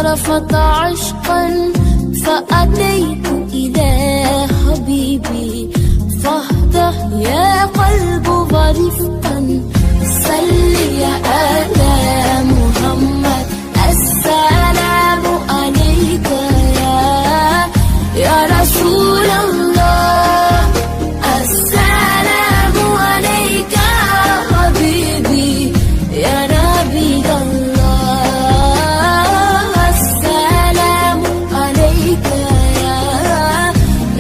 رفض عشقا فأتيت إلى حبيبي فاهدأ يا قلب ورفقا صل على محمد السلام عليك يا رسول الله السلام عليك حبيبي يا نبي الله السلام عليك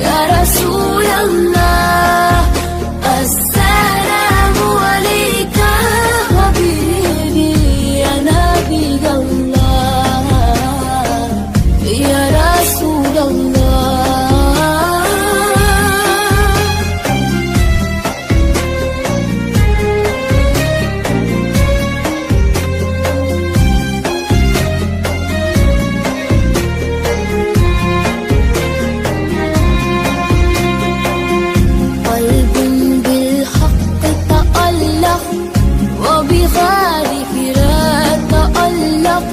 يا رسول الله السلام عليك حبيبي يا نبي الله يا رسول الله. وبغارك لا تألق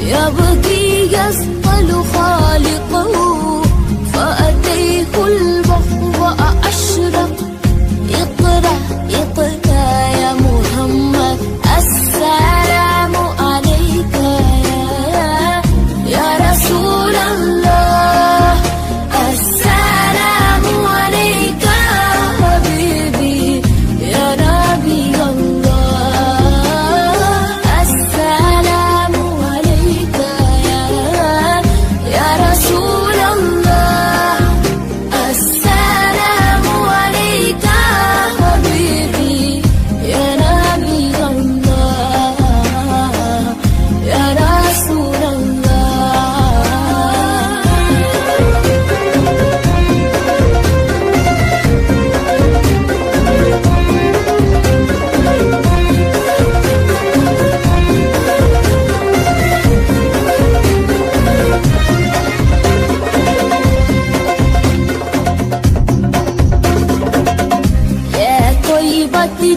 يبكي يسأل خالقه فأتيه البحر وأشرق اقرأ اقرأ يا محمد السلام عليك يا رسول الله السلام عليك حبيبي يا نبي الله السلام عليك يا رسول الله السلام عليك حبيبي يا نبي الله يا رسول الله.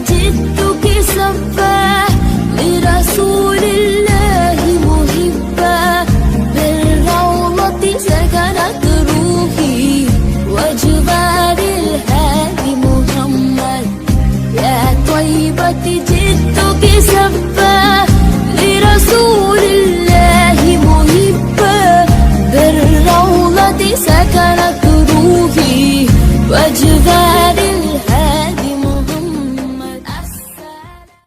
جئتك سفا لرسول الله محبا بالروضة سكنت روحي وجبال الهادي محمد يا طيبة جئتك سفا لرسول الله محبا بالروضة سكنت